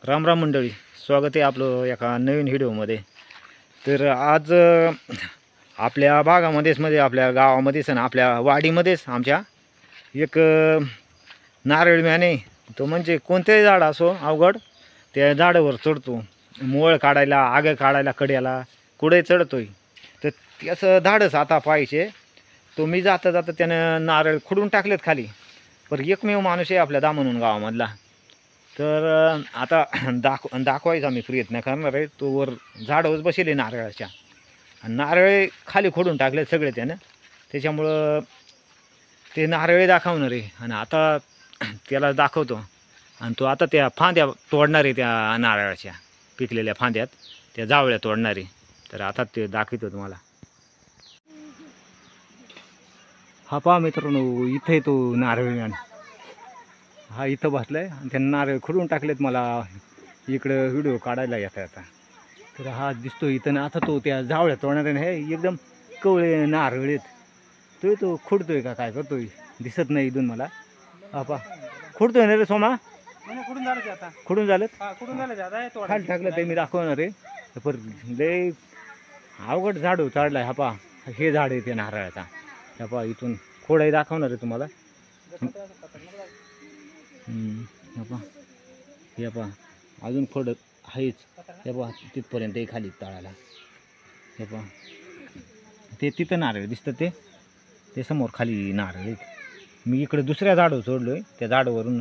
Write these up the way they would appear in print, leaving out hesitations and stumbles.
राम राम मंडळी, स्वागत आहे आपलं एका नवीन व्हिडिओमध्ये. तर आज आपल्या भागामध्येच म्हणजे आपल्या गावामध्येच आणि आपल्या वाडीमध्येच आमच्या एक नारळ मॅन आहे. तो म्हणजे कोणतेही झाड असो अवघड त्या झाडावर चढतो, मोळ काढायला, आग काढायला, कड्याला कुठे चढतोय. तर त्याचं धाडस आता पाहिजे. तो मी जाता जाता त्यानं नारळ खुडून टाकलेत खाली. पण एकमेव माणूस आहे आपल्या दामणून गावामधला. तर आता दाखवायचा मी प्रयत्न करणार आहे. तो वर झाडावर बसेल नारळाच्या, आणि नारळे खाली खोडून टाकले सगळे त्यानं. त्याच्यामुळं ते नारळे दाखवणार आहे आणि आता त्याला दाखवतो. आणि तो आता त्या फांद्या तोडणार आहे, त्या नारळाच्या पिकलेल्या फांद्यात त्या जावळ्या तोडणार आहे. तर आता ते दाखवतो तुम्हाला. हा पहा मित्रांनो, इथे तो नारळ हा इथं बसलाय आणि त्यांना नारळ खुडून टाकलेत. मला इकडं व्हिडिओ काढायला येता येता तर हा दिसतो इथं ना. आता तो त्या जावळ्या तोडणाऱ्याने हे एकदम कवळे नारळ आहेत. तो खुडतोय का काय करतोय दिसत नाही इथून मला. हा पा खुडतोय ना रे सोमा. खुडून झालं ते आता. खुडून झालं, खुडून झालं ते आता. खाली टाकलं ते मी दाखवणार आहे. पर लय अवघड झाड चढलाय. हा पा हे झाड आहे ते नारळाचा. हा पा इथून खोडाही दाखवणार आहे तुम्हाला. हे पहा अजून खोड आहेच. हे पहा तिथपर्यंत खाली तळाला. हे पहा ते तिथं नारळ दिसतं, ते समोर खाली नारळ आहेत. मी इकडे दुसऱ्या झाडावर चढलो आहे. त्या झाडावरून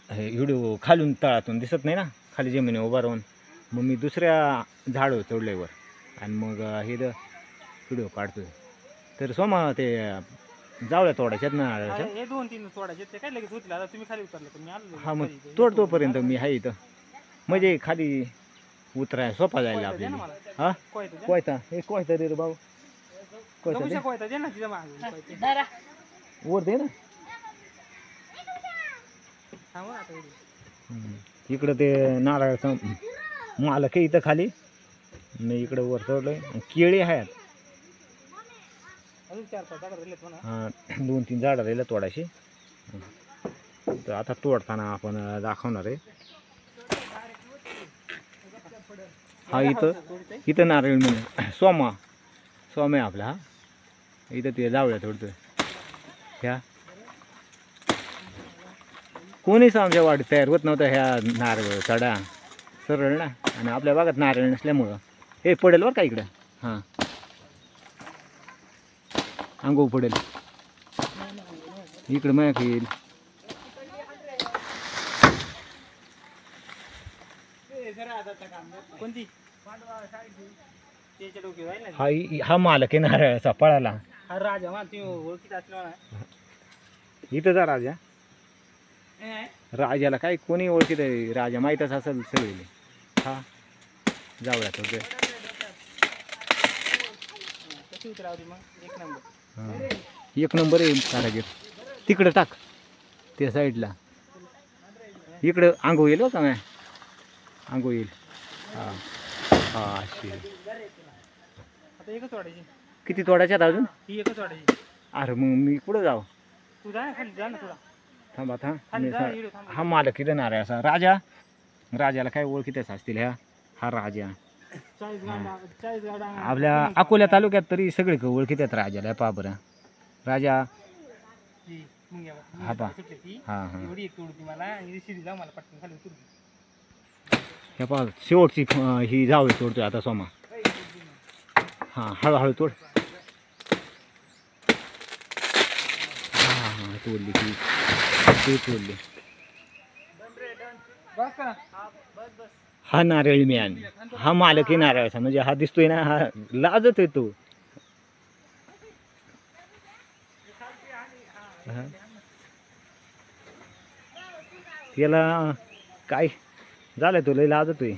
हे व्हिडिओ खालून तळातून दिसत नाही ना, खाली जमिनी उभा राहून. मग मी दुसऱ्या झाडावर चढलोय वर आणि मग हे व्हिडिओ काढतोय. तर सोमा ते जावळ्या तोडायच्यात ना नारळाच्या. हे 2-3 तोडायचे ते काय लगेच उचला. आता तुम्ही खाली उतरले पण मी आलो. हा मग तोडतोपर्यंत मी आहे इथं, म्हणजे खाली उतराय सोपा जायला आपल्याला. हा कोयता, हे कोयता रे भाऊ. कोयता दे ना तिथं मागे. वर दे ना. इकडं ते नारळाचं मालक आहे इथं खाली. मी इकडं वर चढलोय. केळी आहेत. अजून 4-5 झाडं राहिलेत म्हणा. हा 2-3 झाडं राहिलं तोडायची. तर आता तोडताना आपण दाखवणार आहे. हा इथं नारळ म्हणून सोमा आहे आपला. हा इथं ते जावळ्या तोडतोय. ह्या कोणीच आमच्या वाडीत तयार होत नव्हतं ह्या नारळ चढा सरळ ना. आणि आपल्या भागात नारळ नसल्यामुळं हे पडेल बरं का इकडं. हां अंगो पडेल इकडं मॅक येईल. कोणती हा मालक आहे नारळाचा पळाला. हा राजा मा तुम्ही ओळखीत असलो ना. इथं जा राजा. राजाला काय कोणी ओळखीत आहे, राजा माहीतच असेल सगळे. हा जाऊयात ओके. कशी उतरावली मग? 1 नंबर. हां 1 नंबर आहे कारागीर. तिकडं टाक त्या साईडला. इकडं आंघोळ येईल का मॅ आंघोळ येईल. हां हां अशी. आता एकच तोडायची. किती तोडायच्यात अजून? ही एकच तोडायची. अरे मग मी कुठं जाऊ? तू जा ना खाली, जा ना थोडा. थांबा थांब. खाली जा, इकडे थांब. हा मालक इथं नारळ असा राजाला काय ओळखीतच असतील ह्या. हा राजा 40 गाडा आपल्या अकोल्या तालुक्यात तरी सगळे ओळखीतात राजाला. पहा बरं राजा. हा पहा. हां हां एवढी एक तोडती मला आणि शिडी जा मला पटकन खाली उतरू. हे पहा शेवटची ही जावळी तोडतोय आता सोमा. हां हळूहळू तोड. हां हां तोडली ती तोडली. बस का? हा नारळी मॅन, हा मालक आहे नारळाचा. म्हणजे हा दिसतोय ना, हा लाजत आहे तो. त्याला काय झालंय, तो लय लाजतोय.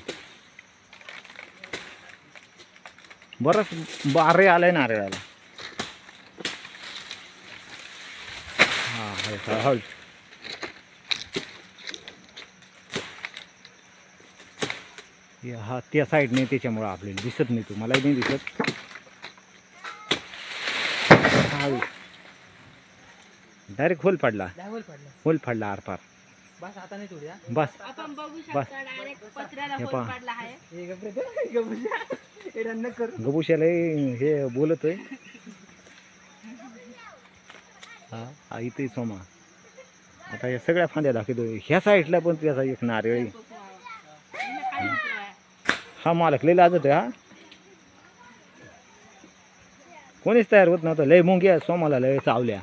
बरंच बारे आलाय नारळाला. हा हळू. हा त्या साईडने त्याच्यामुळं आपल्याला दिसत नाही. तो मलाही नाही दिसत. डायरेक्ट होल पडला आरपार. बस आता नाही थोडी हा. बस आपण बघू बस. शकता डायरेक्ट पत्र्याला हे होल पहा. पाडला आहे. हे गबुशा एवढा न कर. गबुशाला हे बोलतोय. हा इथे सोमा. आता या सगळ्या फांद्या दाखवतोय. ह्या साईडला पण त्याचा एक नारळ आहे. खाली उतराय. हा मालक लय लाजत आहे हा. कोणीच तयार होत नव्हतं. लय मुंग्या सोमाला लय चावल्या.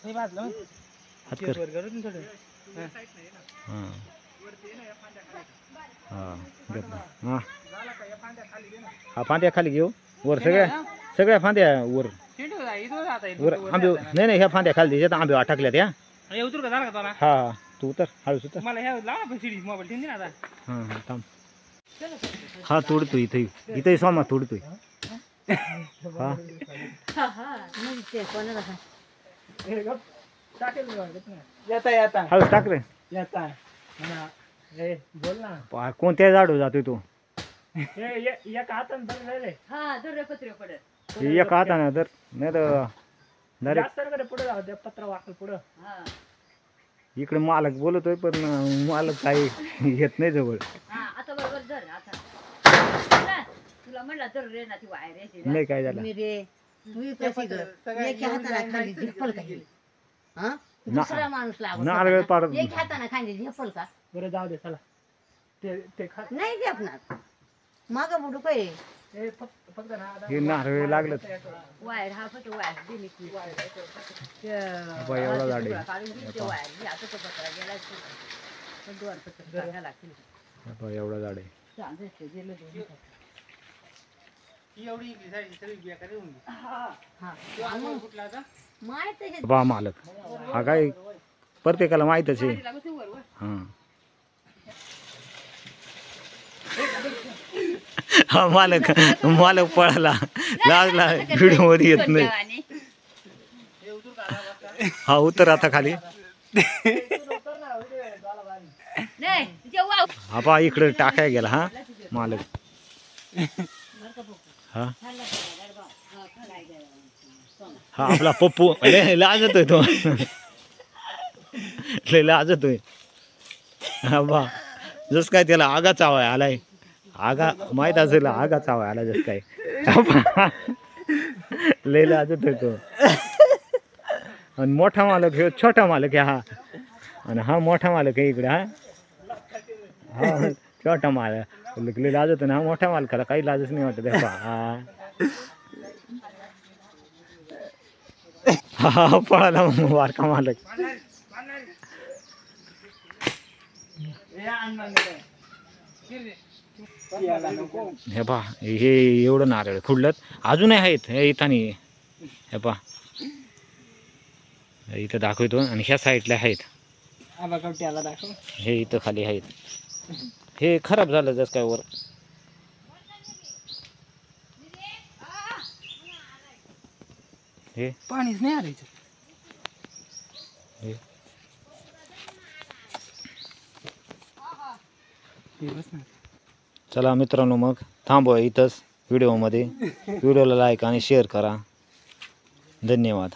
हे भाजलं मग. हात ते कर. वर करू ना थोडं. हा. हां हां घेतलं. हां हा फांद्या खाली घेऊ. वर सगळ्या फांद्या वर शेंडू जा, इथं जाता येईल. वर आंबे. नाही नाही ह्या फांद्या खाली त्याच्यात आंबे अटकल्यात या. हे उतरू का झाला का तुला? हा हा तू उतर हळूच उतर. मला ह्या लावा पण शिडी मोबाईल ठेवून दे ना आता. हां हां थांब. हा तोडतोय इथं सोमा तोडतोय. हा हा हा नाही ते कोणाला सांग. हे गप. टाकेल मी वाटत नाही. येता हळूच टाक रे. येता. म्हणा. हे बोल ना. कोणत्या झाडू जातोय तू. हे एक हातानं धरलं रे. हा दर पत्रे पडत. हे एका हाताने तर नाही तर डायरेक्ट जास्त कडे पुढे जाऊ दे पत्र वाकल पुढं. हा इकडे मालक बोलतोय पण मालक काही येत नाही जवळ. हा आता बरोबर धर आता. तुला म्हणला तर रे ना ती वायर येते ना. नाही काय झालं. मी रे तू कशी ग एका हाताने खाली झेपल का हे? हा दुसरा माणूस लागतो नारळ पाडत एक हाताने खाली झेपल का? बरं जाऊ दे चला. ते खा. नाही झेपणार. माग बुडू काय हे फक्त ना आता हे नारळ लागलं. वायर हा फक्त वायर दिली की बाई, एवढा झाड आहे. काढून दिली ते वायर मी आता तो पत्रा गेला पण दोन पत्र टाकायला लागतील. बाबा, एवढा झाड आहे. चांगलं ते गेलं दोन. ही एवढी इकली साडी सगळी बेकार होऊन गेली. हा मग कुठला आता? माहित आहे बा मालक हा काय प्रत्येकाला माहीतच आहे. लागत वर वर. हां हा मालक मालक पळाला लागला व्हिडिओ मध्ये येत नाही. हे उतरू का आता बसा? हा उतर आता खाली. नाही जेव्हा हा पा इकडे टाकाय गेला हा मालक. हा हा आपला पप्पू लय लाजतोय तो. लय लाजतोय. हा बा जस काय त्याला आगा चावाय आलाय. आगा माहित असेल आगा चावाय आला जस काय. लय लाजतोय तो. आणि मोठा मालक हे छोटा मालक आहे हा. आणि हा मोठा मालक आहे इकडे. हा हा छोटा मालक लय लाजतो ना. हा मोठ्या मालकाला काही लाजच नाही वाटत. हा हा पळाला वारका मालक. हे आण मग काय. याला नको. हे पा हे एवढं नारळ खुडलत अजूनही आहेत. हे इथं हे पा इथं दाखवतो. आणि ह्या साईडला आहेत. आबा कवट्याला दाखव. हे इथं खाली आहेत. हे खराब झालं जस काय वर. हे पाणीच नाही आलं इथं. हे हे बस ना. चला मित्रांनो मग थांबवा इथंच व्हिडिओमध्ये. व्हिडिओला लाईक आणि शेअर करा. धन्यवाद.